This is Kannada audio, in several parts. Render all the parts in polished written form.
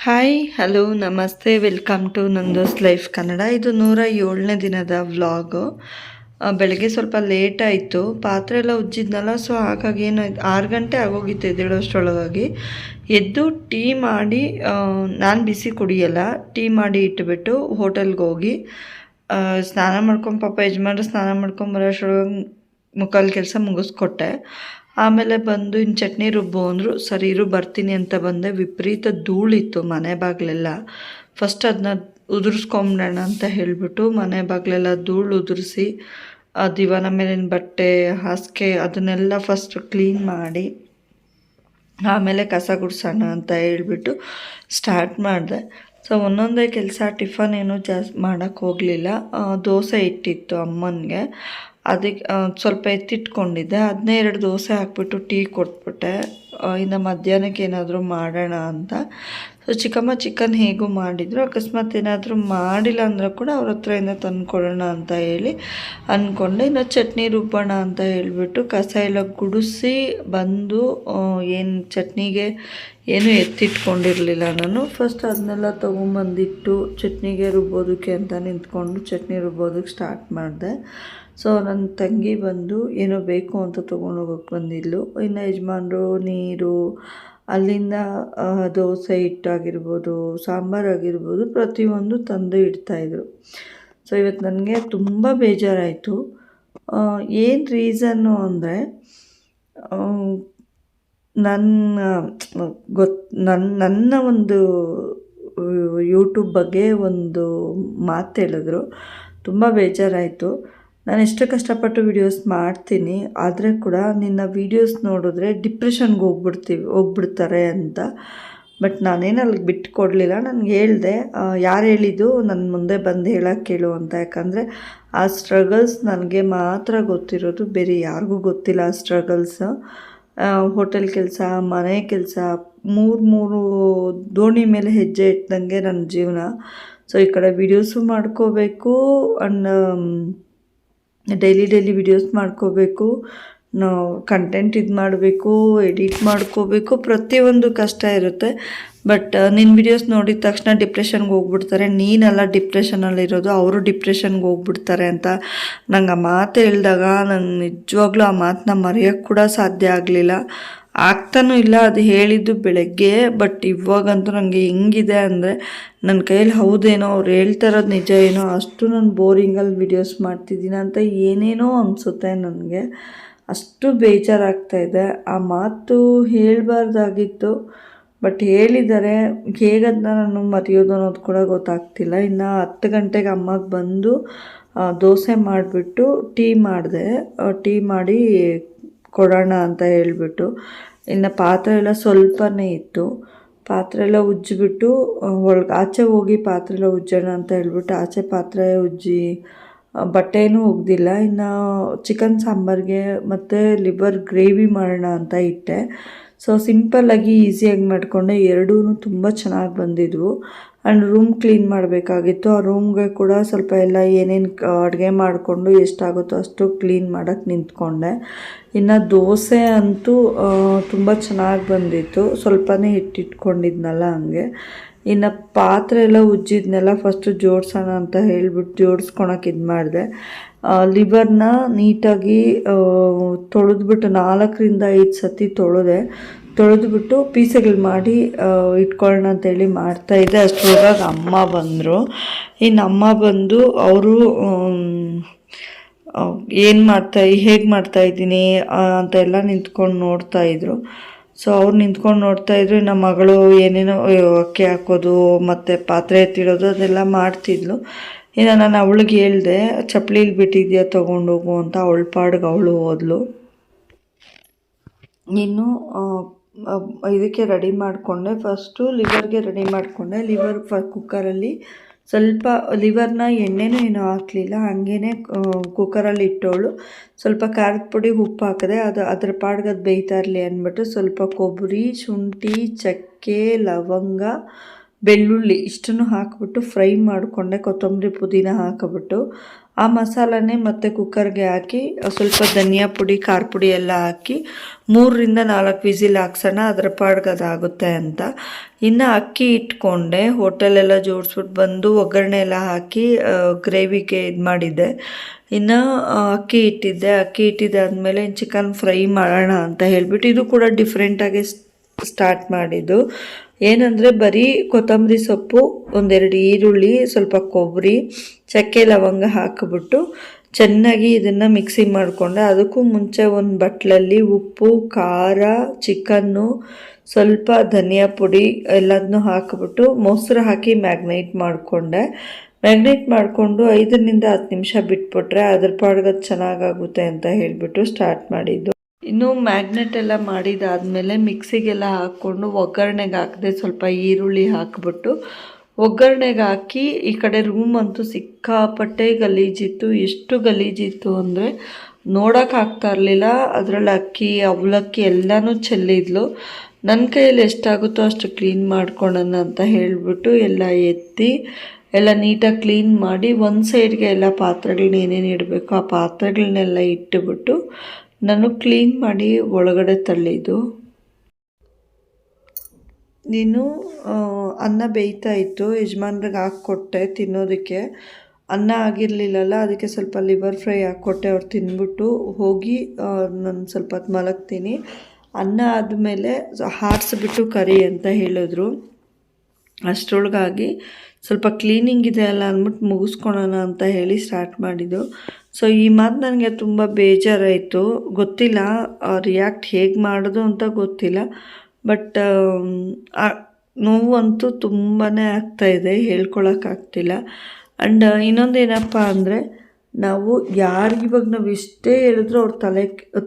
ಹಾಯ್ ಹಲೋ ನಮಸ್ತೆ ವೆಲ್ಕಮ್ ಟು ನಂದೋಸ್ ಲೈಫ್ ಕನ್ನಡ. ಇದು 107ನೇ ದಿನದ ವ್ಲಾಗು. ಬೆಳಗ್ಗೆ ಸ್ವಲ್ಪ ಲೇಟ್ ಆಯಿತು, ಪಾತ್ರೆ ಎಲ್ಲ ಉಜ್ಜಿದ್ನಲ್ಲ. ಸೊ ಹಾಗಾಗಿ ಏನಾಯ್ತು, 6 ಗಂಟೆ ಆಗೋಗಿತ್ತು ಎದ್ದೇಳೋಷ್ಟರೊಳಗಾಗಿ. ಎದ್ದು ಟೀ ಮಾಡಿ, ನಾನು ಬಿಸಿ ಕುಡಿಯಲ್ಲ, ಟೀ ಮಾಡಿ ಇಟ್ಬಿಟ್ಟು ಹೋಟೆಲ್ಗೆ ಹೋಗಿ ಸ್ನಾನ ಮಾಡ್ಕೊಂಡು, ಪಾಪ ಯಜಮಾನ್ರು ಸ್ನಾನ ಮಾಡ್ಕೊಂಡು ಬರೋಷ್ಟರೊಳಗೆ ಮುಕ್ಕಾಲು ಕೆಲಸ ಮುಗಿಸ್ಕೊಟ್ಟೆ. ಆಮೇಲೆ ಬಂದು ಇನ್ನು ಚಟ್ನಿ ರುಬ್ಬು ಅಂದರು. ಸರಿ ಇರು ಬರ್ತೀನಿ ಅಂತ ಬಂದೆ. ವಿಪರೀತ ಧೂಳಿತ್ತು ಮನೆ ಬಾಗಿಲೆಲ್ಲ. ಫಸ್ಟ್ ಅದನ್ನ ಉದುರಿಸ್ಕೊಂಬಿಡೋಣ ಅಂತ ಹೇಳಿಬಿಟ್ಟು ಮನೆ ಬಾಗಿಲೆಲ್ಲ ಧೂಳು ಉದುರಿಸಿ, ದಿವಾನ ಮೇಲಿನ ಬಟ್ಟೆ, ಹಾಸಿಗೆ ಅದನ್ನೆಲ್ಲ ಫಸ್ಟ್ ಕ್ಲೀನ್ ಮಾಡಿ ಆಮೇಲೆ ಕಸ ಗುಡಿಸೋಣ ಅಂತ ಹೇಳ್ಬಿಟ್ಟು ಸ್ಟಾರ್ಟ್ ಮಾಡಿದೆ. ಸೊ ಒಂದೊಂದೇ ಕೆಲಸ. ಟಿಫನ್ ಏನೂ ಜಾಸ್ತಿ ಮಾಡೋಕ್ಕೆ ಹೋಗಲಿಲ್ಲ. ದೋಸೆ ಇಟ್ಟಿತ್ತು ಅಮ್ಮನಿಗೆ, ಅದಕ್ಕೆ ಸ್ವಲ್ಪ ಎತ್ತಿಟ್ಕೊಂಡಿದ್ದೆ. ಅದನ್ನೇ 2 ದೋಸೆ ಹಾಕ್ಬಿಟ್ಟು ಟೀ ಕೊಟ್ಬಿಟ್ಟೆ. ಇನ್ನು ಮಧ್ಯಾಹ್ನಕ್ಕೆ ಏನಾದರೂ ಮಾಡೋಣ ಅಂತ. ಸೊ ಚಿಕ್ಕಮ್ಮ ಚಿಕನ್ ಹೇಗೂ ಮಾಡಿದರು. ಅಕಸ್ಮಾತ್ ಏನಾದರೂ ಮಾಡಿಲ್ಲ ಅಂದ್ರೆ ಕೂಡ ಅವ್ರ ಹತ್ರದಿಂದ ತಂದುಕೊಡೋಣ ಅಂತ ಹೇಳಿ ಅಂದ್ಕೊಂಡೆ. ಇನ್ನು ಚಟ್ನಿ ರುಬ್ಬೋಣ ಅಂತ ಹೇಳಿಬಿಟ್ಟು ಕಸ ಎಲ್ಲ ಗುಡಿಸಿ ಬಂದು, ಏನು ಚಟ್ನಿಗೆ ಏನೂ ಎತ್ತಿಟ್ಕೊಂಡಿರಲಿಲ್ಲ ನಾನು. ಫಸ್ಟ್ ಅದನ್ನೆಲ್ಲ ತೊಗೊಂಬಂದಿಟ್ಟು ಚಟ್ನಿಗೆ ರುಬ್ಬೋದಕ್ಕೆ ಅಂತ ನಿಂತ್ಕೊಂಡು ಚಟ್ನಿ ರುಬ್ಬೋದಕ್ಕೆ ಸ್ಟಾರ್ಟ್ ಮಾಡಿದೆ. ಸೊ ನನ್ನ ತಂಗಿ ಬಂದು ಏನೋ ಬೇಕು ಅಂತ ತೊಗೊಂಡೋಗಕ್ಕೆ ಬಂದಿದ್ಲು. ಇನ್ನು ಯಜಮಾನ್ರು ನೀರು, ಅಲ್ಲಿಂದ ದೋಸೆ ಹಿಟ್ಟಾಗಿರ್ಬೋದು, ಸಾಂಬಾರಾಗಿರ್ಬೋದು, ಪ್ರತಿಯೊಂದು ತಂದು ಇಡ್ತಾಯಿದ್ರು. ಸೊ ಇವತ್ತು ನನಗೆ ತುಂಬ ಬೇಜಾರಾಯಿತು. ಏನು ರೀಸನ್ನು ಅಂದರೆ, ನನ್ನ ಒಂದು ಯೂಟ್ಯೂಬ್ ಬಗ್ಗೆ ಒಂದು ಮಾತು ಹೇಳಿದ್ರು. ತುಂಬ ಬೇಜಾರಾಯಿತು. ನಾನು ಎಷ್ಟು ಕಷ್ಟಪಟ್ಟು ವೀಡಿಯೋಸ್ ಮಾಡ್ತೀನಿ, ಆದರೆ ಕೂಡ ನಿನ್ನ ವೀಡಿಯೋಸ್ ನೋಡಿದ್ರೆ ಡಿಪ್ರೆಷನ್ಗೆ ಹೋಗ್ಬಿಡ್ತಾರೆ ಅಂತ. ಬಟ್ ನಾನೇನು ಅಲ್ಲಿಗೆ ಬಿಟ್ಟು ಕೊಡಲಿಲ್ಲ. ನನಗೆ ಹೇಳಿದೆ, ಯಾರು ಹೇಳಿದ್ದು ನನ್ನ ಮುಂದೆ ಬಂದು ಹೇಳೋಕ್ಕೆ ಕೇಳು ಅಂತ. ಯಾಕಂದರೆ ಆ ಸ್ಟ್ರಗಲ್ಸ್ ನನಗೆ ಮಾತ್ರ ಗೊತ್ತಿರೋದು, ಬೇರೆ ಯಾರಿಗೂ ಗೊತ್ತಿಲ್ಲ ಆ ಸ್ಟ್ರಗಲ್ಸ್. ಹೋಟೆಲ್ ಕೆಲಸ, ಮನೆ ಕೆಲಸ, 3 ದೋಣಿ ಮೇಲೆ ಹೆಜ್ಜೆ ಇಟ್ಟಂಗೆ ನನ್ನ ಜೀವನ. ಸೊ ಈ ಕಡೆ ವೀಡಿಯೋಸು ಮಾಡ್ಕೋಬೇಕು, ಆ್ಯಂಡ್ ಡೈಲಿ ವೀಡಿಯೋಸ್ ಮಾಡ್ಕೋಬೇಕು, ನಾವು ಕಂಟೆಂಟ್ ಇದು ಮಾಡಬೇಕು, ಎಡಿಟ್ ಮಾಡ್ಕೋಬೇಕು, ಪ್ರತಿಯೊಂದು ಕಷ್ಟ ಇರುತ್ತೆ. ಬಟ್ ನಿನ್ನ ವೀಡಿಯೋಸ್ ನೋಡಿದ ತಕ್ಷಣ ಡಿಪ್ರೆಷನ್ಗೆ ಹೋಗ್ಬಿಡ್ತಾರೆ, ನೀನೆಲ್ಲ ಡಿಪ್ರೆಷನಲ್ಲಿರೋದು, ಅವರು ಡಿಪ್ರೆಷನ್ಗೆ ಹೋಗ್ಬಿಡ್ತಾರೆ ಅಂತ ನಂಗೆ ಆ ಮಾತು ಹೇಳಿದಾಗ ನಂಗೆ ನಿಜವಾಗ್ಲೂ ಆ ಮಾತನ್ನ ಮರೆಯೋಕ್ಕೆ ಕೂಡ ಸಾಧ್ಯ ಆಗಲಿಲ್ಲ, ಆಗ್ತಾನೂ ಇಲ್ಲ. ಅದು ಹೇಳಿದ್ದು ಬೆಳಗ್ಗೆ, ಬಟ್ ಇವಾಗಂತೂ ನನಗೆ ಹೆಂಗಿದೆ ಅಂದರೆ ನನ್ನ ಕೈಯಲ್ಲಿ ಹೌದೇನೋ, ಅವ್ರು ಹೇಳ್ತಾ ಇರೋದು ನಿಜ ಏನೋ, ಅಷ್ಟು ನಾನು ಬೋರಿಂಗಲ್ಲಿ ವೀಡಿಯೋಸ್ ಮಾಡ್ತಿದ್ದೀನಿ ಅಂತ ಏನೇನೋ ಅನಿಸುತ್ತೆ ನನಗೆ. ಅಷ್ಟು ಬೇಜಾರಾಗ್ತಾಯಿದೆ. ಆ ಮಾತು ಹೇಳಬಾರ್ದಾಗಿತ್ತು, ಬಟ್ ಹೇಳಿದ್ದಾರೆ. ಹೇಗದನ್ನ ನಾನು ಮರೆಯೋದು ಅನ್ನೋದು ಕೂಡ ಗೊತ್ತಾಗ್ತಿಲ್ಲ. ಇನ್ನು 10 ಗಂಟೆಗೆ ಅಮ್ಮಗೆ ಬಂದು ದೋಸೆ ಮಾಡಿಬಿಟ್ಟು ಟೀ ಮಾಡಿದೆ. ಟೀ ಮಾಡಿ ಕೊಡೋಣ ಅಂತ ಹೇಳಿಬಿಟ್ಟು, ಇನ್ನು ಪಾತ್ರೆ ಎಲ್ಲ ಸ್ವಲ್ಪನೇ ಇತ್ತು. ಪಾತ್ರೆ ಎಲ್ಲ ಉಜ್ಜಿಬಿಟ್ಟು ಆಚೆ ಹೋಗಿ ಪಾತ್ರೆ ಎಲ್ಲ ಉಜ್ಜೋಣ ಅಂತ ಹೇಳ್ಬಿಟ್ಟು ಆಚೆ ಪಾತ್ರೆ ಉಜ್ಜಿ, ಬಟ್ಟೆನೂ ಒಗ್ದಿಲ್ಲ. ಇನ್ನು ಚಿಕನ್ ಸಾಂಬಾರಿಗೆ ಮತ್ತು ಲಿವರ್ ಗ್ರೇವಿ ಮಾಡೋಣ ಅಂತ ಇಟ್ಟೆ. ಸೊ ಸಿಂಪಲ್ಲಾಗಿ ಈಸಿಯಾಗಿ ಮಾಡಿಕೊಂಡೆ. ಎರಡೂ ತುಂಬ ಚೆನ್ನಾಗಿ ಬಂದಿದ್ವು. ಆ್ಯಂಡ್ ರೂಮ್ ಕ್ಲೀನ್ ಮಾಡಬೇಕಾಗಿತ್ತು. ಆ ರೂಮ್ಗೆ ಕೂಡ ಸ್ವಲ್ಪ ಎಲ್ಲ ಏನೇನು ಅಡುಗೆ ಮಾಡಿಕೊಂಡು ಎಷ್ಟಾಗುತ್ತೋ ಅಷ್ಟು ಕ್ಲೀನ್ ಮಾಡೋಕ್ಕೆ ನಿಂತ್ಕೊಂಡೆ. ಇನ್ನು ದೋಸೆ ಅಂತೂ ತುಂಬ ಚೆನ್ನಾಗಿ ಬಂದಿತ್ತು, ಸ್ವಲ್ಪನೇ ಇಟ್ಟಿಟ್ಕೊಂಡಿದ್ನಲ್ಲ ಹಂಗೆ. ಇನ್ನು ಪಾತ್ರೆ ಎಲ್ಲ ಉಜ್ಜಿದ್ನೆಲ್ಲ ಫಸ್ಟು ಜೋಡಿಸೋಣ ಅಂತ ಹೇಳ್ಬಿಟ್ಟು ಜೋಡಿಸ್ಕೊಳಕ್ಕೆ ಇದು ಮಾಡಿದೆ. ಲಿವರ್ನ ನೀಟಾಗಿ ತೊಳೆದ್ಬಿಟ್ಟು 4ರಿಂದ 5 ಸತಿ ತೊಳೆದ್ಬಿಟ್ಟು ಪೀಸೆಗಳು ಮಾಡಿ ಇಟ್ಕೊಳ್ಳೋಣ ಅಂತೇಳಿ ಮಾಡ್ತಾಯಿದ್ದೆ. ಅಷ್ಟರೊಳಗೆ ಅಮ್ಮ ಬಂದರು. ಇನ್ನು ಅಮ್ಮ ಬಂದು ಅವರು ಹೇಗೆ ಮಾಡ್ತಾಯಿದ್ದೀನಿ ಅಂತ ಎಲ್ಲ ನಿಂತ್ಕೊಂಡು ನೋಡ್ತಾಯಿದ್ರು. ಸೊ ಅವ್ರು ನಿಂತ್ಕೊಂಡು ನೋಡ್ತಾಯಿದ್ರು. ನಮ್ಮ ಮಗಳು ಏನೇನೋ ಅಕ್ಕಿ ಹಾಕೋದು ಮತ್ತು ಪಾತ್ರೆ ಎತ್ತಿಡೋದು ಅದೆಲ್ಲ ಮಾಡ್ತಿದ್ಲು. ಇನ್ನು ನಾನು ಅವಳಿಗೆ ಹೇಳಿದೆ, ಚಪ್ಪಲಿಲಿ ಬಿಟ್ಟಿದ್ಯಾ ತೊಗೊಂಡೋಗು ಅಂತ. ಅವಳ ಪಾಡಿಗೆ ಅವಳು ಹೋದ್ಲು. ಇನ್ನು ಇದಕ್ಕೆ ರೆಡಿ ಮಾಡಿಕೊಂಡೆ. ಫಸ್ಟು ಲಿವರ್ಗೆ ರೆಡಿ ಮಾಡಿಕೊಂಡೆ. ಲಿವರ್ ಕುಕ್ಕರಲ್ಲಿ ಸ್ವಲ್ಪ ಲಿವರ್ನ ಎಣ್ಣೆನೂ ಏನೂ ಹಾಕಲಿಲ್ಲ, ಹಾಗೇ ಕುಕ್ಕರಲ್ಲಿ ಇಟ್ಟವಳು. ಸ್ವಲ್ಪ ಖಾರದ ಪುಡಿ, ಉಪ್ಪು ಹಾಕಿದೆ. ಅದ್ರ ಪಾಡ್ಗೆ ಅದು ಬೇಯ್ತಾ ಇರಲಿ ಅಂದ್ಬಿಟ್ಟು ಸ್ವಲ್ಪ ಕೊಬ್ಬರಿ, ಶುಂಠಿ, ಚಕ್ಕೆ, ಲವಂಗ, ಬೆಳ್ಳುಳ್ಳಿ ಇಷ್ಟನ್ನು ಹಾಕಿಬಿಟ್ಟು ಫ್ರೈ ಮಾಡಿಕೊಂಡೆ. ಕೊತ್ತಂಬರಿ ಪುದೀನ ಹಾಕಿಬಿಟ್ಟು ಆ ಮಸಾಲನೇ ಮತ್ತೆ ಕುಕ್ಕರ್ಗೆ ಹಾಕಿ ಸ್ವಲ್ಪ ಧನಿಯಾ ಪುಡಿ ಖಾರ ಪುಡಿ ಎಲ್ಲ ಹಾಕಿ 3-4 ವಿಸಿಲ್ ಹಾಕ್ಸೋಣ, ಅದರ ಪಾಡ್ಗೆ ಅದಾಗುತ್ತೆ ಅಂತ. ಇನ್ನು ಅಕ್ಕಿ ಇಟ್ಕೊಂಡೆ, ಹೋಟೆಲೆಲ್ಲ ಜೋಡಿಸ್ಬಿಟ್ಟು ಬಂದು ಒಗ್ಗರಣೆ ಎಲ್ಲ ಹಾಕಿ ಗ್ರೇವಿಗೆ ಇದು ಮಾಡಿದ್ದೆ. ಇನ್ನು ಅಕ್ಕಿ ಇಟ್ಟಿದ್ದಾದಮೇಲೆ ಚಿಕನ್ ಫ್ರೈ ಮಾಡೋಣ ಅಂತ ಹೇಳ್ಬಿಟ್ಟು ಇದು ಕೂಡ ಡಿಫ್ರೆಂಟಾಗಿ ಸ್ಟಾರ್ಟ್ ಮಾಡಿದ್ದು. ಏನಂದರೆ ಬರೀ ಕೊತ್ತಂಬರಿ ಸೊಪ್ಪು, 1-2 ಈರುಳ್ಳಿ, ಸ್ವಲ್ಪ ಕೊಬ್ಬರಿ, ಚಕ್ಕೆ ಲವಂಗ ಹಾಕಿಬಿಟ್ಟು ಚೆನ್ನಾಗಿ ಇದನ್ನು ಮಿಕ್ಸಿ ಮಾಡಿಕೊಂಡೆ. ಅದಕ್ಕೂ ಮುಂಚೆ ಒಂದು ಬಟ್ಲಲ್ಲಿ ಉಪ್ಪು, ಖಾರ, ಚಿಕನ್ನು, ಸ್ವಲ್ಪ ಧನಿಯಾ ಪುಡಿ ಎಲ್ಲದನ್ನೂ ಹಾಕಿಬಿಟ್ಟು ಮೊಸರು ಹಾಕಿ ಮ್ಯಾಗ್ನೇಟ್ ಮಾಡಿಕೊಂಡೆ. ಮ್ಯಾಗ್ನೇಟ್ ಮಾಡಿಕೊಂಡು 5-10 ನಿಮಿಷ ಬಿಟ್ಬಿಟ್ರೆ ಅದ್ರ ಪಾಡ್ಗೆ ಚೆನ್ನಾಗಾಗುತ್ತೆ ಅಂತ ಹೇಳಿಬಿಟ್ಟು ಸ್ಟಾರ್ಟ್ ಮಾಡಿದ್ದು. ಇನ್ನು ಮ್ಯಾಗ್ನೆಟ್ ಎಲ್ಲ ಮಾಡಿದಾದಮೇಲೆ ಮಿಕ್ಸಿಗೆಲ್ಲ ಹಾಕ್ಕೊಂಡು ಒಗ್ಗರಣೆಗೆ ಹಾಕಿದೆ. ಸ್ವಲ್ಪ ಈರುಳ್ಳಿ ಹಾಕಿಬಿಟ್ಟು ಒಗ್ಗರಣೆಗೆ ಹಾಕಿ ಈ ಕಡೆ ರೂಮ್ ಅಂತೂ ಸಿಕ್ಕಾಪಟ್ಟೆ ಗಲೀಜಿತ್ತು. ಎಷ್ಟು ಗಲೀಜಿತ್ತು ಅಂದರೆ ನೋಡೋಕ್ಕಾಗ್ತಾ ಇರಲಿಲ್ಲ. ಅದರಲ್ಲಿ ಅಕ್ಕಿ ಅವಲಕ್ಕಿ ಎಲ್ಲನೂ ಚೆಲ್ಲಿದ್ಲು. ನನ್ನ ಕೈಯಲ್ಲಿ ಎಷ್ಟಾಗುತ್ತೋ ಅಷ್ಟು ಕ್ಲೀನ್ ಮಾಡ್ಕೊಳ್ಳೋಣ ಅಂತ ಹೇಳಿಬಿಟ್ಟು ಎಲ್ಲ ಎತ್ತಿ ಎಲ್ಲ ನೀಟಾಗಿ ಕ್ಲೀನ್ ಮಾಡಿ ಒಂದು ಸೈಡ್ಗೆ ಎಲ್ಲ ಪಾತ್ರೆಗಳನ್ನ ಏನೇನು ಇಡಬೇಕು ಆ ಪಾತ್ರೆಗಳನ್ನೆಲ್ಲ ಇಟ್ಟುಬಿಟ್ಟು ನಾನು ಕ್ಲೀನ್ ಮಾಡಿ ಒಳಗಡೆ ತಳ್ಳಿದ್ದು. ನೀನು ಅನ್ನ ಬೇಯ್ತಾ ಇತ್ತು, ಯಜಮಾನ್ರಿಗೆ ಹಾಕ್ಕೊಟ್ಟೆ ತಿನ್ನೋದಕ್ಕೆ. ಅನ್ನ ಆಗಿರಲಿಲ್ಲಲ್ಲ, ಅದಕ್ಕೆ ಸ್ವಲ್ಪ ಲಿವರ್ ಫ್ರೈ ಹಾಕ್ಕೊಟ್ಟೆ. ಅವ್ರು ತಿಂದ್ಬಿಟ್ಟು ಹೋಗಿ ನಾನು ಸ್ವಲ್ಪ ಹೊತ್ತು ಮಲಗ್ತೀನಿ. ಅನ್ನ ಆದಮೇಲೆ ಹಾರಿಸ್ಬಿಟ್ಟು ಕರಿ ಅಂತ ಹೇಳಿದ್ರು. ಅಷ್ಟರೊಳಗಾಗಿ ಸ್ವಲ್ಪ ಕ್ಲೀನಿಂಗ್ ಇದೆ ಅಲ್ಲ ಅಂದ್ಬಿಟ್ಟು ಮುಗಿಸ್ಕೊಳೋಣ ಅಂತ ಹೇಳಿ ಸ್ಟಾರ್ಟ್ ಮಾಡಿದ್ದು. ಸೊ ಈ ಮಾತು ನನಗೆ ತುಂಬ ಬೇಜಾರಾಯಿತು. ಗೊತ್ತಿಲ್ಲ ರಿಯಾಕ್ಟ್ ಹೇಗೆ ಮಾಡೋದು ಅಂತ ಗೊತ್ತಿಲ್ಲ. ಬಟ್ ನೋವು ಅಂತೂ ತುಂಬಾ ಆಗ್ತಾಯಿದೆ, ಹೇಳ್ಕೊಳಕ್ಕಾಗ್ತಿಲ್ಲ. ಆ್ಯಂಡ್ ಇನ್ನೊಂದೇನಪ್ಪ ಅಂದರೆ ನಾವು ಯಾರಿಗಿವಾಗ ನಾವು ಇಷ್ಟೇ ಹೇಳಿದ್ರು ಅವ್ರ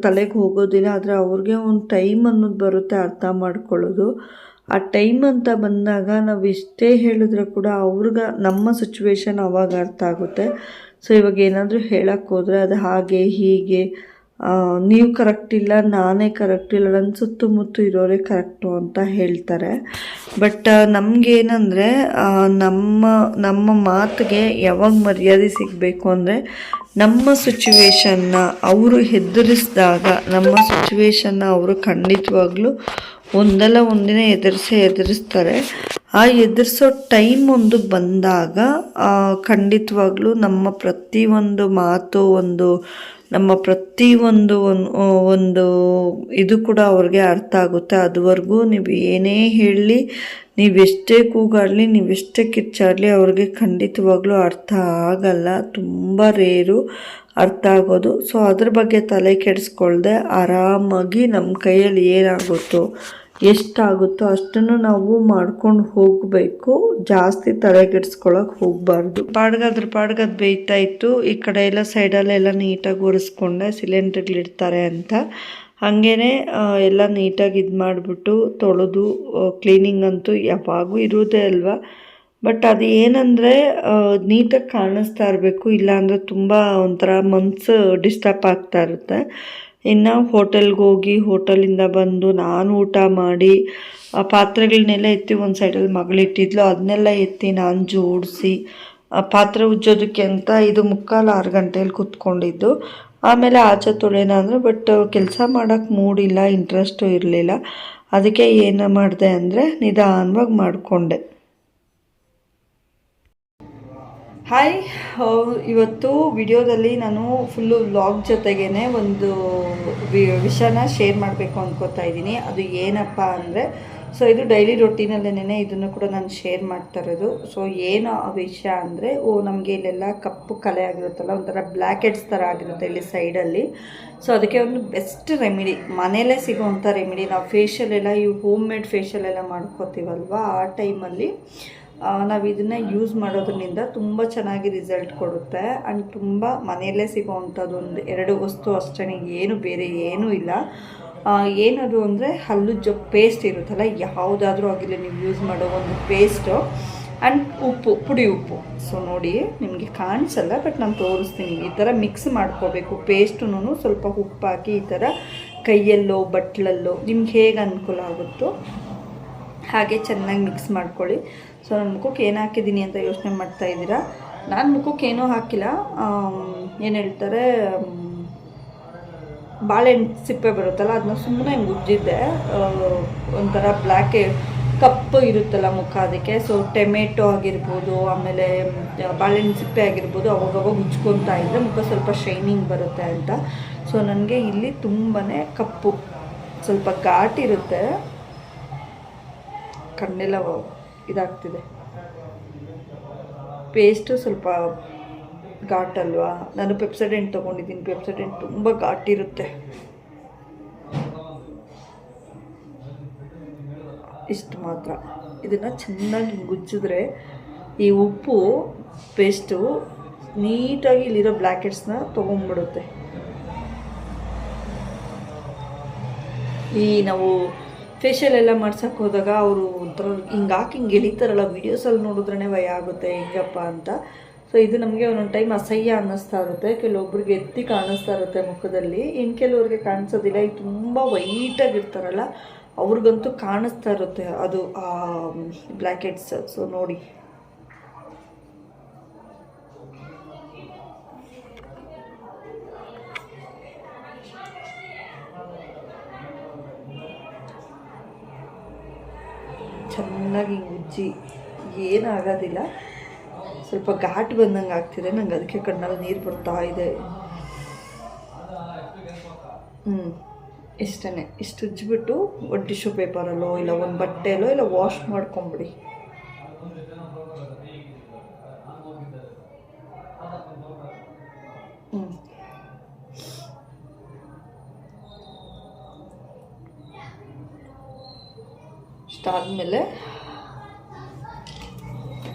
ತಲೆಗೆ ಹೋಗೋದಿಲ್ಲ. ಆದರೆ ಅವ್ರಿಗೆ ಒಂದು ಟೈಮ್ ಅನ್ನೋದು ಬರುತ್ತೆ ಅರ್ಥ ಮಾಡ್ಕೊಳ್ಳೋದು. ಆ ಟೈಮ್ ಅಂತ ಬಂದಾಗ ನಾವು ಎಷ್ಟೇ ಹೇಳಿದ್ರೆ ಕೂಡ ಅವ್ರಿಗೆ ನಮ್ಮ ಸಿಚುವೇಶನ್ ಅವಾಗ ಅರ್ಥ ಆಗುತ್ತೆ. ಸೊ ಇವಾಗ ಏನಾದರೂ ಹೇಳಕ್ಕೆ ಹೋದರೆ ಅದು ಹಾಗೆ ಹೀಗೆ, ನೀವು ಕರೆಕ್ಟ್ ಇಲ್ಲ, ನಾನೇ ಕರೆಕ್ಟ್ ಇಲ್ಲ, ನನ್ನ ಸುತ್ತಮುತ್ತ ಇರೋರೇ ಕರೆಕ್ಟು ಅಂತ ಹೇಳ್ತಾರೆ. ಬಟ್ ನಮಗೇನಂದರೆ ನಮ್ಮ ಮಾತಿಗೆ ಯಾವಾಗ ಮರ್ಯಾದೆ ಸಿಗಬೇಕು ಅಂದರೆ ನಮ್ಮ ಸಿಚುವೇಶನ್ನ ಅವರು ಹೆದರಿಸಿದಾಗ, ನಮ್ಮ ಸಿಚುವೇಶನ್ನ ಅವರು ಖಂಡಿತವಾಗ್ಲೂ ಒಂದಲ್ಲ ಒಂದಿನ ಎದುರಿಸ್ತಾರೆ. ಆ ಎದುರಿಸೋ ಟೈಮ್ ಒಂದು ಬಂದಾಗ ಖಂಡಿತವಾಗ್ಲೂ ನಮ್ಮ ಪ್ರತಿಯೊಂದು ಮಾತು, ನಮ್ಮ ಪ್ರತಿಯೊಂದು ಒಂದು ಇದು ಕೂಡ ಅವ್ರಿಗೆ ಅರ್ಥ ಆಗುತ್ತೆ. ಅದುವರೆಗೂ ನೀವು ಏನೇ ಹೇಳಲಿ, ನೀವೆಷ್ಟೇ ಕೂಗಾಡಲಿ, ನೀವೆಷ್ಟೇ ಕಿಚ್ಚಾಡಲಿ, ಅವ್ರಿಗೆ ಖಂಡಿತವಾಗ್ಲೂ ಅರ್ಥ ಆಗಲ್ಲ. ತುಂಬ ರೇರು ಅರ್ಥ ಆಗೋದು. ಸೊ ಅದ್ರ ಬಗ್ಗೆ ತಲೆ ಕೆಡಿಸ್ಕೊಳ್ದೆ ಆರಾಮಾಗಿ ನಮ್ಮ ಕೈಯಲ್ಲಿ ಏನಾಗುತ್ತೋ ಎಷ್ಟಾಗುತ್ತೋ ಅಷ್ಟನ್ನು ನಾವು ಮಾಡ್ಕೊಂಡು ಹೋಗಬೇಕು. ಜಾಸ್ತಿ ತಲೆ ಕೆಡಿಸ್ಕೊಳಕ್ಕೆ ಹೋಗಬಾರ್ದು. ಪಾಡ್ಗದ್ ಬೇಯ್ತಾ ಇತ್ತು. ಈ ಕಡೆ ಎಲ್ಲ ಸೈಡಲ್ಲೆಲ್ಲ ನೀಟಾಗಿ ಒರೆಸ್ಕೊಂಡೆ, ಸಿಲಿಂಡ್ರ್ಗಳಿಡ್ತಾರೆ ಅಂತ. ಹಾಗೇ ಎಲ್ಲ ನೀಟಾಗಿ ಇದು ಮಾಡಿಬಿಟ್ಟು ತೊಳೆದು ಕ್ಲೀನಿಂಗ್ ಅಂತೂ ಯಾವಾಗೂ ಇರೋದೇ ಅಲ್ವಾ. ಬಟ್ ಅದು ಏನಂದರೆ ನೀಟಾಗಿ ಕಾಣಿಸ್ತಾ ಇರಬೇಕು, ಇಲ್ಲಾಂದರೆ ತುಂಬ ಒಂಥರ ಮನಸ್ಸು ಡಿಸ್ಟರ್ಬ್ ಆಗ್ತಾ ಇರುತ್ತೆ. ಇನ್ನು ಹೋಟೆಲ್ಗೆ ಹೋಗಿ ಹೋಟೆಲಿಂದ ಬಂದು ನಾನು ಊಟ ಮಾಡಿ ಆ ಪಾತ್ರೆಗಳನ್ನೆಲ್ಲ ಎತ್ತಿ ಒಂದು ಸೈಡಲ್ಲಿ ಮಗಳಿಟ್ಟಿದ್ಲು, ಅದನ್ನೆಲ್ಲ ಎತ್ತಿ ನಾನು ಜೋಡಿಸಿ ಪಾತ್ರೆ ಉಜ್ಜೋದಕ್ಕೆ ಅಂತ 5:45-6 ಗಂಟೆಯಲ್ಲಿ ಕೂತ್ಕೊಂಡಿದ್ದು. ಆಮೇಲೆ ಆಚೆ ತೊಳೆಯೋಣ ಅಂದರೆ ಬಟ್ ಕೆಲಸ ಮಾಡೋಕ್ಕೆ ಮೂಡಿಲ್ಲ, ಇಂಟ್ರೆಸ್ಟು ಇರಲಿಲ್ಲ. ಅದಕ್ಕೆ ಏನು ಮಾಡಿದೆ ಅಂದರೆ ನಿಧಾನವಾಗಿ ಮಾಡಿಕೊಂಡೆ. ಹಾಯ್, ಇವತ್ತು ವಿಡಿಯೋದಲ್ಲಿ ನಾನು ಫುಲ್ಲು ವ್ಲಾಗ್ ಜೊತೆಗೇ ಒಂದು ವಿಷಯನ ಶೇರ್ ಮಾಡಬೇಕು ಅಂದ್ಕೋತಾ ಇದ್ದೀನಿ. ಅದು ಏನಪ್ಪ ಅಂದರೆ, ಸೊ ಇದು ಡೈಲಿ ರೊಟೀನಲ್ಲೇ ಇದನ್ನು ಕೂಡ ನಾನು ಶೇರ್ ಮಾಡ್ತಾ ಇರೋದು. ಸೊ ಏನು ಆ ವಿಷಯ ಅಂದರೆ, ನಮಗೆ ಇಲ್ಲೆಲ್ಲ ಕಪ್ಪು ಕಲೆ ಆಗಿರುತ್ತಲ್ಲ, ಒಂಥರ ಬ್ಲ್ಯಾಕ್ ಹೆಡ್ಸ್ ಥರ ಆಗಿರುತ್ತೆ ಇಲ್ಲಿ ಸೈಡಲ್ಲಿ. ಸೊ ಅದಕ್ಕೆ ಒಂದು ಬೆಸ್ಟ್ ರೆಮಿಡಿ, ಮನೆಯಲ್ಲೇ ಸಿಗೋವಂಥ ರೆಮಿಡಿ. ನಾವು ಫೇಶಿಯಲ್ ಎಲ್ಲ ಹೋಮ್ ಮೇಡ್ ಫೇಶಿಯಲ್ ಎಲ್ಲ ಮಾಡ್ಕೋತೀವಲ್ವ, ಆ ಟೈಮಲ್ಲಿ ನಾವು ಇದನ್ನು ಯೂಸ್ ಮಾಡೋದ್ರಿಂದ ತುಂಬ ಚೆನ್ನಾಗಿ ರಿಸಲ್ಟ್ ಕೊಡುತ್ತೆ. ಆ್ಯಂಡ್ ತುಂಬ ಮನೆಯಲ್ಲೇ ಸಿಗೋವಂಥದ್ದು 2 ವಸ್ತು ಅಷ್ಟೇ, ಏನು ಬೇರೆ ಏನೂ ಇಲ್ಲ. ಏನದು ಅಂದರೆ ಹಲ್ಲುಜ್ಜೋ ಪೇಸ್ಟ್ ಇರುತ್ತಲ್ಲ, ಯಾವುದಾದ್ರೂ ಆಗಿಲ್ಲ ನೀವು ಯೂಸ್ ಮಾಡೋ ಒಂದು ಪೇಸ್ಟು ಆ್ಯಂಡ್ ಉಪ್ಪು, ಪುಡಿ ಉಪ್ಪು. ಸೊ ನೋಡಿ, ನಿಮಗೆ ಕಾಣಿಸಲ್ಲ ಬಟ್ ನಾನು ತೋರಿಸ್ತೀನಿ. ಈ ಥರ ಮಿಕ್ಸ್ ಮಾಡ್ಕೋಬೇಕು ಪೇಸ್ಟು. ಸ್ವಲ್ಪ ಉಪ್ಪು ಹಾಕಿ ಈ ಥರ ಕೈಯಲ್ಲೋ ಬಟ್ಲಲ್ಲೋ ನಿಮ್ಗೆ ಹೇಗೆ ಅನುಕೂಲ ಆಗುತ್ತೋ ಹಾಗೆ ಚೆನ್ನಾಗಿ ಮಿಕ್ಸ್ ಮಾಡ್ಕೊಳ್ಳಿ. ಸೊ ನಾನು ಮುಖಕ್ಕೆ ಏನು ಹಾಕಿದ್ದೀನಿ ಅಂತ ಯೋಚನೆ ಮಾಡ್ತಾಯಿದ್ದೀರಾ. ನಾನು ಮುಖಕ್ಕೆ ಏನೂ ಹಾಕಿಲ್ಲ, ಏನು ಹೇಳ್ತಾರೆ ಬಾಳೆಹಣ್ಣು ಸಿಪ್ಪೆ ಬರುತ್ತಲ್ಲ ಅದನ್ನ ಸುಮ್ಮನೆ ಹಿಂಗೆ ಉಜ್ಜಿದ್ದೆ, ಒಂಥರ ಬ್ಲ್ಯಾಕ್ ಕಪ್ಪು ಇರುತ್ತಲ್ಲ ಮುಖ ಅದಕ್ಕೆ. ಸೊ ಟೊಮೆಟೊ ಆಗಿರ್ಬೋದು, ಆಮೇಲೆ ಬಾಳೆಹಣ್ಣು ಸಿಪ್ಪೆ ಆಗಿರ್ಬೋದು, ಅವಾಗವಾಗ ಉಜ್ಕೊತಾ ಇದ್ದರೆ ಮುಖ ಸ್ವಲ್ಪ ಶೈನಿಂಗ್ ಬರುತ್ತೆ ಅಂತ. ಸೊ ನನಗೆ ಇಲ್ಲಿ ತುಂಬಾ ಕಪ್ಪು, ಸ್ವಲ್ಪ ಘಾಟಿರುತ್ತೆ, ಕಣ್ಣೆಲ್ಲ ಇದಾಗ್ತಿದೆ. ಪೇಸ್ಟು ಸ್ವಲ್ಪ ಘಾಟಲ್ವಾ, ನಾನು ಪೆಪ್ಸಡೆಂಟ್ ತೊಗೊಂಡಿದ್ದೀನಿ. ಪೆಪ್ಸಡೆಂಟ್ ತುಂಬ ಘಾಟಿರುತ್ತೆ. ಇಷ್ಟು ಮಾತ್ರ. ಇದನ್ನು ಚೆನ್ನಾಗಿ ಗುಜ್ಜಿದ್ರೆ ಈ ಉಪ್ಪು ಪೇಸ್ಟು ನೀಟಾಗಿ ಇಲ್ಲಿರೋ ಬ್ಲ್ಯಾಕೆಟ್ಸ್ನ ತೊಗೊಂಡ್ಬಿಡುತ್ತೆ. ಈ ನಾವು ಫೇಶಿಯಲ್ ಎಲ್ಲ ಮಾಡ್ಸೋಕ್ಕೆ ಹೋದಾಗ ಅವರು ಒಂಥರ ಹಿಂಗೆ ಎಳಿತಾರಲ್ಲ, ವೀಡಿಯೋಸಲ್ಲಿ ನೋಡಿದ್ರೇ ಭಯ ಆಗುತ್ತೆ ಹೆಂಗಪ್ಪ ಅಂತ. ಸೊ ಇದು ನಮಗೆ ಒಂದೊಂದು ಟೈಮ್ ಅಸಹ್ಯ ಅನ್ನಿಸ್ತಾ ಇರುತ್ತೆ, ಕೆಲವೊಬ್ರಿಗೆ ಎತ್ತಿ ಕಾಣಿಸ್ತಾ ಇರುತ್ತೆ ಮುಖದಲ್ಲಿ, ಇನ್ನು ಕೆಲವ್ರಿಗೆ ಕಾಣಿಸೋದಿಲ್ಲ. ಇದು ತುಂಬ ವೈಟಾಗಿರ್ತಾರಲ್ಲ ಅವ್ರಿಗಂತೂ ಕಾಣಿಸ್ತಾ ಇರುತ್ತೆ ಅದು ಆ ಬ್ಲ್ಯಾಕೆಟ್ಸ್. ಸೊ ನೋಡಿ, ಚೆನ್ನಾಗಿ ಉಜ್ಜಿ, ಏನಾಗೋದಿಲ್ಲ, ಸ್ವಲ್ಪ ಘಾಟ್ ಬಂದಂಗೆ ಆಗ್ತಿದೆ ನಂಗೆ, ಅದಕ್ಕೆ ಕಣ್ಣಲ್ಲಿ ನೀರು ಬರ್ತಾ ಇದೆ. ಇಷ್ಟೇ, ಇಷ್ಟು ಉಜ್ಜಿಬಿಟ್ಟು ಒಂದು ಟಿಶ್ಯೂ ಪೇಪರಲ್ಲೋ ಇಲ್ಲ ಒಂದು ಬಟ್ಟೆಯಲ್ಲೋ ಇಲ್ಲ ವಾಶ್ ಮಾಡ್ಕೊಂಬಿಡಿ. ಇಷ್ಟಾದಮೇಲೆ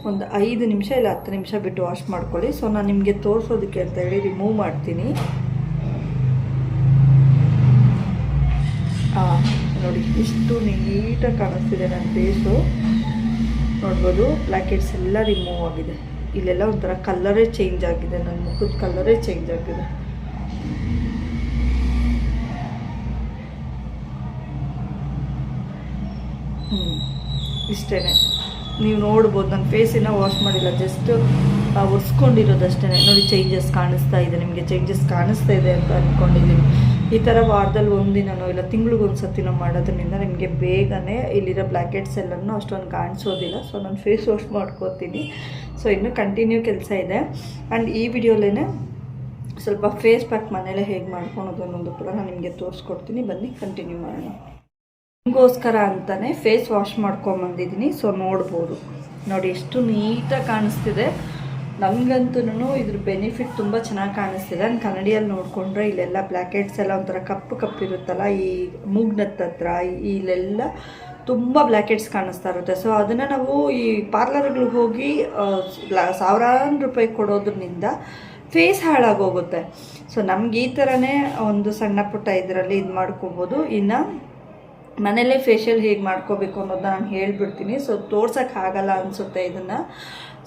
ಒಂದು 5 ನಿಮಿಷ ಇಲ್ಲ 10 ನಿಮಿಷ ಬಿಟ್ಟು ವಾಶ್ ಮಾಡ್ಕೊಳ್ಳಿ. ಸೊ ನಾನು ನಿಮಗೆ ತೋರಿಸೋದಕ್ಕೆ ಅಂತ ಹೇಳಿ ರಿಮೂವ್ ಮಾಡ್ತೀನಿ. ನೋಡಿ ಎಷ್ಟು ನೀಟಾಗಿ ಕಾಣಿಸ್ತಿದೆ ನನ್ನ ಫೇಸು, ನೋಡ್ಬೋದು. ಬ್ಲ್ಯಾಕೆಟ್ಸ್ ಎಲ್ಲ ರಿಮೂವ್ ಆಗಿದೆ. ಇಲ್ಲೆಲ್ಲ ಒಂಥರ ಕಲರೇ ಚೇಂಜ್ ಆಗಿದೆ, ನನ್ನ ಮುಖದ ಕಲರೇ ಚೇಂಜ್ ಆಗಿದೆ. ಇಷ್ಟೇ, ನೀವು ನೋಡ್ಬೋದು ನನ್ನ ಫೇಸಿನ ವಾಶ್ ಮಾಡಿಲ್ಲ, ಜಸ್ಟ್ ಒರೆಸ್ಕೊಂಡಿರೋದಷ್ಟೇ. ನೋಡಿ ಚೇಂಜಸ್ ಕಾಣಿಸ್ತಾ ಇದೆ, ನಿಮಗೆ ಚೇಂಜಸ್ ಕಾಣಿಸ್ತಾ ಇದೆ ಅಂತ ಅಂದ್ಕೊಂಡಿದ್ದೀನಿ. ಈ ಥರ ವಾರದಲ್ಲಿ ಒಂದಿನೋ ಇಲ್ಲ ತಿಂಗಳಿಗೊಂದು ಸತಿನೋ ಮಾಡೋದ್ರಿಂದ ನಿಮಗೆ ಬೇಗನೆ ಇಲ್ಲಿರೋ ಬ್ಲ್ಯಾಕೆಟ್ಸ್ ಎಲ್ಲನೂ ಅಷ್ಟೊಂದು ಕಾಣಿಸೋದಿಲ್ಲ. ಸೊ ನಾನು ಫೇಸ್ ವಾಶ್ ಮಾಡ್ಕೋತೀನಿ. ಸೊ ಇನ್ನೂ ಕಂಟಿನ್ಯೂ ಕೆಲಸ ಇದೆ. ಆ್ಯಂಡ್ ಈ ವಿಡಿಯೋಲೇ ಸ್ವಲ್ಪ ಫೇಸ್ ಪ್ಯಾಕ್ ಮನೇಲೆ ಹೇಗೆ ಮಾಡ್ಕೊಳೋದು ಅನ್ನೋದು ಕೂಡ ನಾನು ನಿಮಗೆ ತೋರಿಸ್ಕೊಡ್ತೀನಿ. ಬನ್ನಿ ಕಂಟಿನ್ಯೂ ಮಾಡೋಣ. ನಿಮಗೋಸ್ಕರ ಅಂತಲೇ ಫೇಸ್ ವಾಶ್ ಮಾಡ್ಕೊಂಬಂದಿದ್ದೀನಿ. ಸೊ ನೋಡ್ಬೋದು, ನೋಡಿ ಎಷ್ಟು ನೀಟಾಗಿ ಕಾಣಿಸ್ತಿದೆ. ನನಗಂತೂ ಇದ್ರ ಬೆನಿಫಿಟ್ ತುಂಬ ಚೆನ್ನಾಗಿ ಕಾಣಿಸ್ತಿದೆ. ನಾನು ಕನ್ನಡಿಯಲ್ಲಿ ನೋಡಿಕೊಂಡ್ರೆ ಇಲ್ಲೆಲ್ಲ ಬ್ಲ್ಯಾಕೆಟ್ಸ್ ಎಲ್ಲ ಒಂಥರ ಕಪ್ಪು ಇರುತ್ತಲ್ಲ, ಈ ಮೂಗ್ನತ್ತ ಹತ್ರ ಇಲ್ಲೆಲ್ಲ ತುಂಬ ಬ್ಲ್ಯಾಕೆಟ್ಸ್ ಕಾಣಿಸ್ತಾ ಇರುತ್ತೆ. ಸೊ ಅದನ್ನು ನಾವು ಈ ಪಾರ್ಲರ್ಗಳಿಗೆ ಹೋಗಿ ಸಾವಿರಾರು ರೂಪಾಯಿ ಕೊಡೋದ್ರಿಂದ ಫೇಸ್ ಹಾಳಾಗೋಗುತ್ತೆ. ಸೊ ನಮ್ಗೆ ಈ ಥರನೇ ಒಂದು ಸಣ್ಣ ಪುಟ್ಟ ಇದರಲ್ಲಿ ಇದು ಮಾಡ್ಕೋಬೋದು. ಇನ್ನು ಮನೇಲೇ ಫೇಶಿಯಲ್ ಹೇಗೆ ಮಾಡ್ಕೋಬೇಕು ಅನ್ನೋದನ್ನ ನಾನು ಹೇಳ್ಬಿಡ್ತೀನಿ. ಸೊ ತೋರ್ಸೋಕ್ಕೆ ಆಗಲ್ಲ ಅನಿಸುತ್ತೆ. ಇದನ್ನು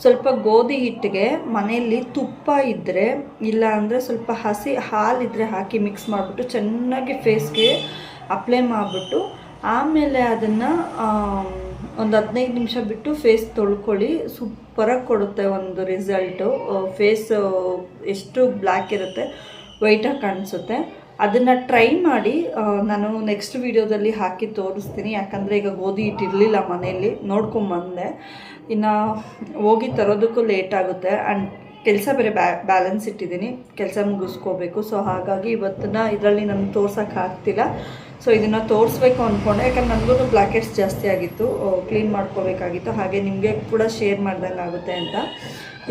ಸ್ವಲ್ಪ ಗೋಧಿ ಹಿಟ್ಟಿಗೆ ಮನೆಯಲ್ಲಿ ತುಪ್ಪ ಇದ್ದರೆ, ಇಲ್ಲ ಅಂದರೆ ಸ್ವಲ್ಪ ಹಸಿ ಹಾಲಿದ್ದರೆ ಹಾಕಿ ಮಿಕ್ಸ್ ಮಾಡಿಬಿಟ್ಟು ಚೆನ್ನಾಗಿ ಫೇಸ್ಗೆ ಅಪ್ಲೈ ಮಾಡಿಬಿಟ್ಟು ಆಮೇಲೆ ಅದನ್ನು ಒಂದು 15 ನಿಮಿಷ ಬಿಟ್ಟು ಫೇಸ್ ತೊಳ್ಕೊಳ್ಳಿ. ಸೂಪರಾಗಿ ಕೊಡುತ್ತೆ ಒಂದು ರಿಸಲ್ಟು. ಫೇಸ್ ಎಷ್ಟು ಬ್ಲ್ಯಾಕ್ ಇರುತ್ತೆ ವೈಟಾಗಿ ಕಾಣಿಸುತ್ತೆ. ಅದನ್ನು ಟ್ರೈ ಮಾಡಿ. ನಾನು ನೆಕ್ಸ್ಟ್ ವೀಡಿಯೋದಲ್ಲಿ ಹಾಕಿ ತೋರಿಸ್ತೀನಿ. ಯಾಕಂದರೆ ಈಗ ಗೋಧಿ ಹಿಟ್ಟು ಇರಲಿಲ್ಲ ಮನೆಯಲ್ಲಿ, ನೋಡ್ಕೊಂಬಂದೆ. ಇನ್ನು ಹೋಗಿ ತರೋದಕ್ಕೂ ಲೇಟ್ ಆಗುತ್ತೆ. ಆ್ಯಂಡ್ ಕೆಲಸ ಬೇರೆ ಬ್ಯಾಲೆನ್ಸ್ ಇಟ್ಟಿದ್ದೀನಿ, ಕೆಲಸ ಮುಗಿಸ್ಕೋಬೇಕು. ಸೊ ಹಾಗಾಗಿ ಇವತ್ತನ್ನ ಇದರಲ್ಲಿ ನಾನು ತೋರ್ಸೋಕ್ಕೆ ಆಗ್ತಿಲ್ಲ. ಸೊ ಇದನ್ನು ತೋರಿಸ್ಬೇಕು ಅಂದ್ಕೊಂಡೆ, ಯಾಕಂದ್ರೆ ನನಗೂ ಬ್ಲ್ಯಾಕೆಟ್ಸ್ ಜಾಸ್ತಿ ಆಗಿತ್ತು, ಕ್ಲೀನ್ ಮಾಡ್ಕೋಬೇಕಾಗಿತ್ತು. ಹಾಗೆ ನಿಮಗೆ ಕೂಡ ಶೇರ್ ಮಾಡ್ದಂಗೆ ಆಗುತ್ತೆ ಅಂತ.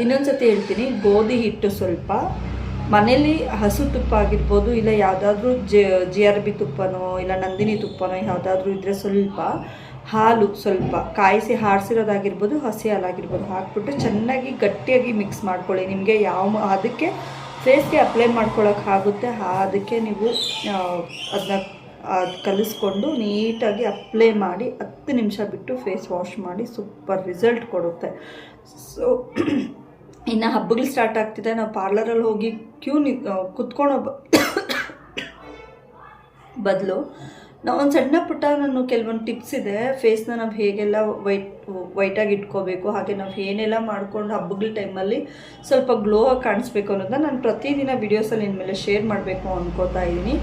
ಇನ್ನೊಂದು ಸತಿ ಹೇಳ್ತೀನಿ, ಗೋಧಿ ಹಿಟ್ಟು ಸ್ವಲ್ಪ ಮನೇಲಿ ಹಸು ತುಪ್ಪ ಆಗಿರ್ಬೋದು, ಇಲ್ಲ ಯಾವುದಾದ್ರೂ GRB ತುಪ್ಪನೋ ಇಲ್ಲ ನಂದಿನಿ ತುಪ್ಪನೋ ಯಾವುದಾದ್ರೂ ಇದ್ದರೆ ಸ್ವಲ್ಪ ಹಾಲು ಸ್ವಲ್ಪ ಕಾಯಿಸಿ ಆಡಿಸಿರೋದಾಗಿರ್ಬೋದು, ಹಸಿ ಹಾಲಾಗಿರ್ಬೋದು ಹಾಕ್ಬಿಟ್ಟು ಚೆನ್ನಾಗಿ ಗಟ್ಟಿಯಾಗಿ ಮಿಕ್ಸ್ ಮಾಡ್ಕೊಳ್ಳಿ. ನಿಮಗೆ ಅದಕ್ಕೆ ಫೇಸ್ಗೆ ಅಪ್ಲೈ ಮಾಡ್ಕೊಳ್ಳೋಕೆ ಆಗುತ್ತೆ ಅದಕ್ಕೆ ನೀವು ಅದನ್ನ ಕಲಿಸ್ಕೊಂಡು ನೀಟಾಗಿ ಅಪ್ಲೈ ಮಾಡಿ 10 ನಿಮಿಷ ಬಿಟ್ಟು ಫೇಸ್ ವಾಶ್ ಮಾಡಿ. ಸೂಪರ್ ರಿಸಲ್ಟ್ ಕೊಡುತ್ತೆ. ಸೊ ಇನ್ನು ಹಬ್ಬಗಳು ಸ್ಟಾರ್ಟ್ ಆಗ್ತಿದೆ. ನಾವು ಪಾರ್ಲರಲ್ಲಿ ಹೋಗಿ ಕುತ್ಕೊಳ್ಳೋ ಬದಲು ಒಂದು ಸಣ್ಣ ಪುಟ್ಟ ನಾನು ಕೆಲವೊಂದು ಟಿಪ್ಸ್ ಇದೆ. ಫೇಸ್ನ ನಾವು ಹೇಗೆಲ್ಲ ವೈಟಾಗಿ ಇಟ್ಕೋಬೇಕು, ಹಾಗೆ ನಾವು ಏನೆಲ್ಲ ಮಾಡ್ಕೊಂಡು ಹಬ್ಬಗಳ ಟೈಮಲ್ಲಿ ಸ್ವಲ್ಪ ಗ್ಲೋ ಆಗಿ ಕಾಣಿಸ್ಬೇಕು ಅನ್ನೋದನ್ನ ನಾನು ಪ್ರತಿದಿನ ವೀಡಿಯೋಸಲ್ಲಿ ಇನ್ಮೇಲೆ ಶೇರ್ ಮಾಡಬೇಕು ಅಂದ್ಕೋತಾ ಇದ್ದೀನಿ.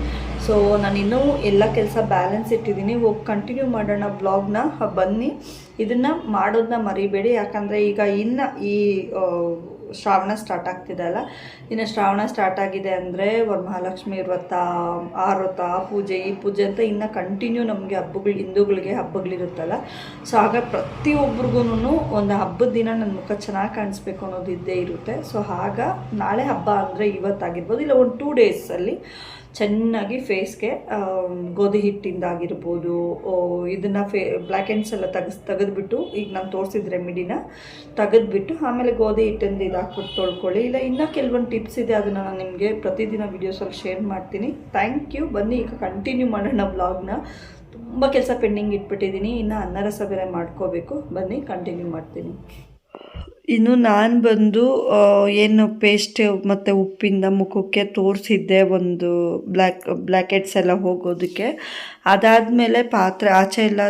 ಸೊ ನಾನು ಇನ್ನೂ ಎಲ್ಲ ಕೆಲಸ ಬ್ಯಾಲೆನ್ಸ್ ಇಟ್ಟಿದ್ದೀನಿ. ಹೋಗಿ ಕಂಟಿನ್ಯೂ ಮಾಡೋಣ ಬ್ಲಾಗ್ನ. ಬನ್ನಿ, ಇದನ್ನು ಮಾಡೋದನ್ನ ಮರಿಬೇಡಿ. ಯಾಕಂದರೆ ಈಗ ಇನ್ನು ಈ ಶ್ರಾವಣ ಸ್ಟಾರ್ಟ್ ಆಗ್ತಿದೆ ಅಲ್ಲ, ಇನ್ನು ಶ್ರಾವಣ ಸ್ಟಾರ್ಟ್ ಆಗಿದೆ ಅಂದರೆ ವರಮಹಾಲಕ್ಷ್ಮಿ ವ್ರತ, ಆ ವ್ರತ, ಪೂಜೆ, ಈ ಪೂಜೆ ಅಂತ ಇನ್ನು ಕಂಟಿನ್ಯೂ ನಮಗೆ ಹಬ್ಬಗಳು, ಹಿಂದೂಗಳಿಗೆ ಹಬ್ಬಗಳಿರುತ್ತಲ್ಲ. ಸೊ ಆಗ ಪ್ರತಿಯೊಬ್ರಿಗೂ ಒಂದು ಹಬ್ಬದ ದಿನ ನನ್ನ ಮುಖ ಚೆನ್ನಾಗಿ ಕಾಣಿಸ್ಬೇಕು ಅನ್ನೋದು ಇದ್ದೇ ಇರುತ್ತೆ. ಸೊ ಆಗ ನಾಳೆ ಹಬ್ಬ ಅಂದರೆ ಇವತ್ತಾಗಿರ್ಬೋದು, ಇಲ್ಲ ಒಂದು 2 ಡೇಸಲ್ಲಿ ಚೆನ್ನಾಗಿ ಫೇಸ್ಗೆ ಗೋಧಿ ಹಿಟ್ಟಿಂದಾಗಿರ್ಬೋದು ಇದನ್ನು ಬ್ಲ್ಯಾಕ್ ಹೆಡ್ಸ್ ಎಲ್ಲ ತೆಗೆದುಬಿಟ್ಟು, ಈಗ ನಾನು ತೋರಿಸಿದ ರೆಮಿಡಿನ ತೆಗೆದುಬಿಟ್ಟು ಆಮೇಲೆ ಗೋಧಿ ಹಿಟ್ಟಿಂದ ಇದಾಕ್ಬಿಟ್ಟು ತೊಳ್ಕೊಳ್ಳಿ. ಇಲ್ಲ ಇನ್ನೂ ಕೆಲವೊಂದು ಟಿಪ್ಸ್ ಇದೆ, ಅದನ್ನು ನಾನು ನಿಮಗೆ ಪ್ರತಿದಿನ ವೀಡಿಯೋಸಲ್ಲಿ ಶೇರ್ ಮಾಡ್ತೀನಿ. Thank you. ಬನ್ನಿ ಈಗ ಕಂಟಿನ್ಯೂ ಮಾಡೋಣ ಬ್ಲಾಗ್ನ. ತುಂಬ ಕೆಲಸ ಪೆಂಡಿಂಗ್ ಇಟ್ಬಿಟ್ಟಿದ್ದೀನಿ, ಇನ್ನು ಅನ್ನ ರಸ ಬೇರೆ ಮಾಡ್ಕೋಬೇಕು. ಬನ್ನಿ ಕಂಟಿನ್ಯೂ ಮಾಡ್ತೀನಿ. ಇನ್ನು ನಾನು ಬಂದು ಏನು ಪೇಸ್ಟ್ ಮತ್ತು ಉಪ್ಪಿಂದ ಮುಖಕ್ಕೆ ತೋರಿಸಿದ್ದೆ ಒಂದು ಬ್ಲ್ಯಾಕ್ ಹೆಡ್ಸ್ ಎಲ್ಲ ಹೋಗೋದಕ್ಕೆ. ಅದಾದಮೇಲೆ ಪಾತ್ರೆ ಆಚೆ ಎಲ್ಲ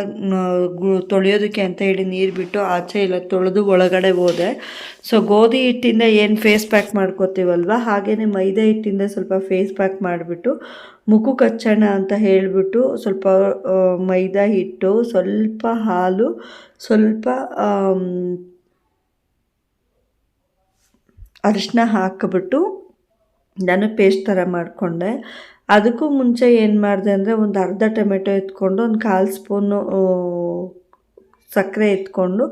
ತೊಳೆಯೋದಕ್ಕೆ ಅಂತ ಹೇಳಿ ನೀರು ಬಿಟ್ಟು ಆಚೆ ಎಲ್ಲ ತೊಳೆದು ಒಳಗಡೆ ಹೋದೆ. ಸೊ ಗೋಧಿ ಹಿಟ್ಟಿಂದ ಏನು ಫೇಸ್ ಪ್ಯಾಕ್ ಮಾಡ್ಕೋತೀವಲ್ವ, ಹಾಗೆಯೇ ಮೈದಾ ಹಿಟ್ಟಿಂದ ಸ್ವಲ್ಪ ಫೇಸ್ ಪ್ಯಾಕ್ ಮಾಡಿಬಿಟ್ಟು ಮುಖಕ್ಕೆ ಹಚ್ಚೋಣ ಅಂತ ಹೇಳಿಬಿಟ್ಟು ಸ್ವಲ್ಪ ಮೈದಾ ಹಿಟ್ಟು, ಸ್ವಲ್ಪ ಹಾಲು, ಸ್ವಲ್ಪ ಅರಿಶಿನ ಹಾಕಿಬಿಟ್ಟು ನಾನು ಪೇಸ್ಟ್ ಥರ ಮಾಡಿಕೊಂಡೆ. ಅದಕ್ಕೂ ಮುಂಚೆ ಏನು ಮಾಡಿದೆ ಅಂದರೆ ಒಂದು ಅರ್ಧ ಟೊಮೆಟೊ ಎತ್ಕೊಂಡು ಒಂದು 1/4 ಸ್ಪೂನು ಸಕ್ಕರೆ ಎತ್ಕೊಂಡು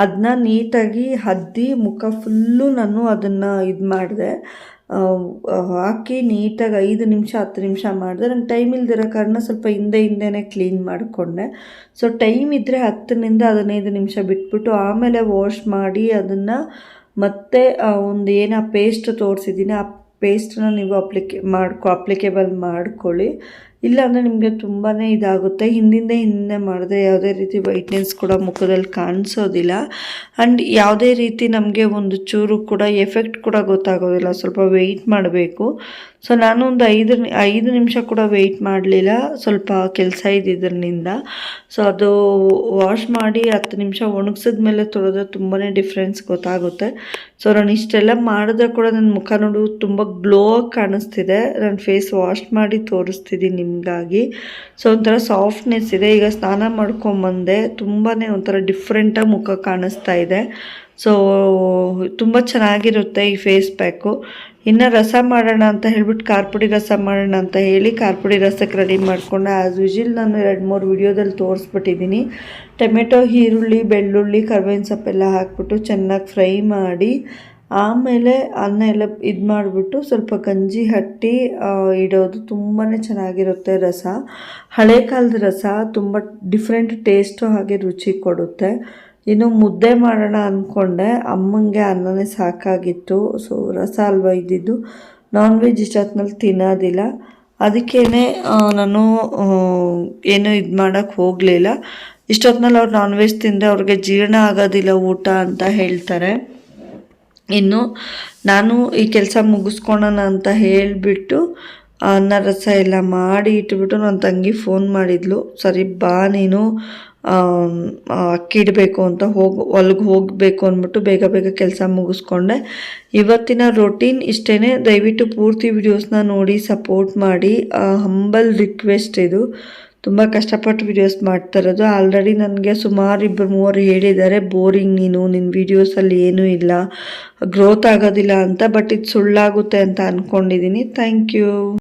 ಅದನ್ನ ನೀಟಾಗಿ ಹದ್ದಿ ಮುಖ ಫುಲ್ಲು ನಾನು ಅದನ್ನು ಇದು ಮಾಡಿದೆ, ಹಾಕಿ ನೀಟಾಗಿ 5 ನಿಮಿಷ 10 ನಿಮಿಷ ಮಾಡಿದೆ. ನಂಗೆ ಟೈಮ್ ಇಲ್ದಿರೋ ಕಾರಣ ಸ್ವಲ್ಪ ಹಿಂದೆನೇ ಕ್ಲೀನ್ ಮಾಡಿಕೊಂಡೆ. ಸೊ ಟೈಮ್ ಇದ್ದರೆ 10ನಿಂದ 15 ನಿಮಿಷ ಬಿಟ್ಬಿಟ್ಟು ಆಮೇಲೆ ವಾಶ್ ಮಾಡಿ ಅದನ್ನು ಮತ್ತು ಒಂದು ಏನು ಪೇಸ್ಟ್ ತೋರಿಸಿದ್ದೀನಿ ಆ ಪೇಸ್ಟನ್ನ ನೀವು ಅಪ್ಲಿಕೇಬಲ್ ಮಾಡ್ಕೊಳ್ಳಿ. ಇಲ್ಲಾಂದರೆ ನಿಮಗೆ ತುಂಬಾ ಇದಾಗುತ್ತೆ. ಹಿಂದೆ ಮಾಡಿದ್ರೆ ಯಾವುದೇ ರೀತಿ ವೈಟ್ನೆಸ್ ಕೂಡ ಮುಖದಲ್ಲಿ ಕಾಣಿಸೋದಿಲ್ಲ. ಆ್ಯಂಡ್ ಯಾವುದೇ ರೀತಿ ನಮಗೆ ಒಂದು ಚೂರು ಕೂಡ ಎಫೆಕ್ಟ್ ಕೂಡ ಗೊತ್ತಾಗೋದಿಲ್ಲ. ಸ್ವಲ್ಪ ವೆಯ್ಟ್ ಮಾಡಬೇಕು. ಸೊ ನಾನು ಒಂದು 5 ನಿಮಿಷ ಕೂಡ ವೆಯ್ಟ್ ಮಾಡಲಿಲ್ಲ, ಸ್ವಲ್ಪ ಕೆಲಸ ಇದ್ದಿದ್ದರಿಂದ. ಸೊ ಅದು ವಾಶ್ ಮಾಡಿ 10 ನಿಮಿಷ ಒಣಗಿಸಿದ ಮೇಲೆ ತೊಳೆದ್ರೆ ತುಂಬಾ ಡಿಫ್ರೆನ್ಸ್ ಗೊತ್ತಾಗುತ್ತೆ. ಸೊ ನಾನು ಇಷ್ಟೆಲ್ಲ ಮಾಡಿದ್ರೆ ಕೂಡ ನನ್ನ ಮುಖ ನೋಡು ತುಂಬ ಗ್ಲೋ ಆಗಿ ಕಾಣಿಸ್ತಿದೆ. ನಾನು ಫೇಸ್ ವಾಶ್ ಮಾಡಿ ತೋರಿಸ್ತಿದ್ದೀನಿ ನಿಮಗಾಗಿ. ಸೊ ಒಂಥರ ಸಾಫ್ಟ್ನೆಸ್ ಇದೆ. ಈಗ ಸ್ನಾನ ಮಾಡ್ಕೊಂಬಂದೆ, ತುಂಬಾ ಒಂಥರ ಡಿಫ್ರೆಂಟಾಗಿ ಮುಖ ಕಾಣಿಸ್ತಾ ಇದೆ. ಸೊ ತುಂಬ ಚೆನ್ನಾಗಿರುತ್ತೆ ಈ ಫೇಸ್ ಪ್ಯಾಕು. ಇನ್ನು ರಸ ಮಾಡೋಣ ಅಂತ ಹೇಳ್ಬಿಟ್ಟು ಖಾರಪುಡಿ ರಸ ಮಾಡೋಣ ಅಂತ ಹೇಳಿ ಖಾರಪುಡಿ ರಸಕ್ಕೆ ರೆಡಿ ಮಾಡಿಕೊಂಡೆ. ಆ್ಯಸ್ ಯೂಶುವಲ್ ನಾನು 2-3 ವೀಡಿಯೋದಲ್ಲಿ ತೋರಿಸ್ಬಿಟ್ಟಿದ್ದೀನಿ. ಟೊಮೆಟೊ, ಈರುಳ್ಳಿ, ಬೆಳ್ಳುಳ್ಳಿ, ಕರ್ಬೇವಿನ ಸೊಪ್ಪೆಲ್ಲ ಹಾಕ್ಬಿಟ್ಟು ಚೆನ್ನಾಗಿ ಫ್ರೈ ಮಾಡಿ ಆಮೇಲೆ ಅನ್ನ ಎಲ್ಲ ಇದು ಮಾಡಿಬಿಟ್ಟು ಸ್ವಲ್ಪ ಗಂಜಿ ಹಟ್ಟಿ ಇಡೋದು. ತುಂಬಾ ಚೆನ್ನಾಗಿರುತ್ತೆ ರಸ. ಹಳೆ ಕಾಲದ ರಸ ತುಂಬ ಡಿಫ್ರೆಂಟ್ ಟೇಸ್ಟು ಹಾಗೆ ರುಚಿ ಕೊಡುತ್ತೆ. ಇನ್ನು ಮುದ್ದೆ ಮಾಡೋಣ ಅಂದ್ಕೊಂಡೆ, ಅಮ್ಮಂಗೆ ಅನ್ನನೇ ಸಾಕಾಗಿತ್ತು. ಸೊ ರಸ ಅಲ್ವಾ ಇದ್ದಿದ್ದು, ನಾನ್ ವೆಜ್ ಇಷ್ಟೊತ್ತಿನಲ್ಲಿ ತಿನ್ನೋದಿಲ್ಲ. ಅದಕ್ಕೇ ನಾನು ಏನು ಇದು ಮಾಡೋಕ್ಕೆ ಹೋಗಲಿಲ್ಲ. ಇಷ್ಟೊತ್ತಿನಲ್ಲಿ ಅವ್ರು ನಾನ್ ವೆಜ್ ತಿಂದರೆ ಅವ್ರಿಗೆ ಜೀರ್ಣ ಆಗೋದಿಲ್ಲ ಊಟ ಅಂತ ಹೇಳ್ತಾರೆ. ಇನ್ನು ನಾನು ಈ ಕೆಲಸ ಮುಗಿಸ್ಕೊಳೋಣ ಅಂತ ಹೇಳಿಬಿಟ್ಟು ಅನ್ನ ರಸ ಎಲ್ಲ ಮಾಡಿ ಇಟ್ಬಿಟ್ಟು ನನ್ನ ತಂಗಿ ಫೋನ್ ಮಾಡಿದ್ಲು. ಸರಿ ಬಾ ನೀನು ಅಕ್ಕಿ ಇಡಬೇಕು ಅಂತ ಹೊಲ್ಗೆ ಹೋಗಬೇಕು ಅಂದ್ಬಿಟ್ಟು ಬೇಗ ಕೆಲಸ ಮುಗಿಸ್ಕೊಂಡೆ. ಇವತ್ತಿನ ರೊಟೀನ್ ಇಷ್ಟೇ. ದಯವಿಟ್ಟು ಪೂರ್ತಿ ವಿಡಿಯೋಸ್ನ ನೋಡಿ ಸಪೋರ್ಟ್ ಮಾಡಿ. ಹಂಬಲ್ ರಿಕ್ವೆಸ್ಟ್ ಇದು. ತುಂಬ ಕಷ್ಟಪಟ್ಟು ವೀಡಿಯೋಸ್ ಮಾಡ್ತಾ ಇರೋದು. ಆಲ್ರೆಡಿ ನನಗೆ ಸುಮಾರು 2-3 ಹೇಳಿದ್ದಾರೆ, ಬೋರಿಂಗ್ ನಿನ್ನ ವೀಡಿಯೋಸಲ್ಲಿ ಏನೂ ಇಲ್ಲ, ಗ್ರೋತ್ ಆಗೋದಿಲ್ಲ ಅಂತ. ಬಟ್ ಇದು ಸುಳ್ಳಾಗುತ್ತೆ ಅಂತ ಅಂದ್ಕೊಂಡಿದ್ದೀನಿ. Thank you.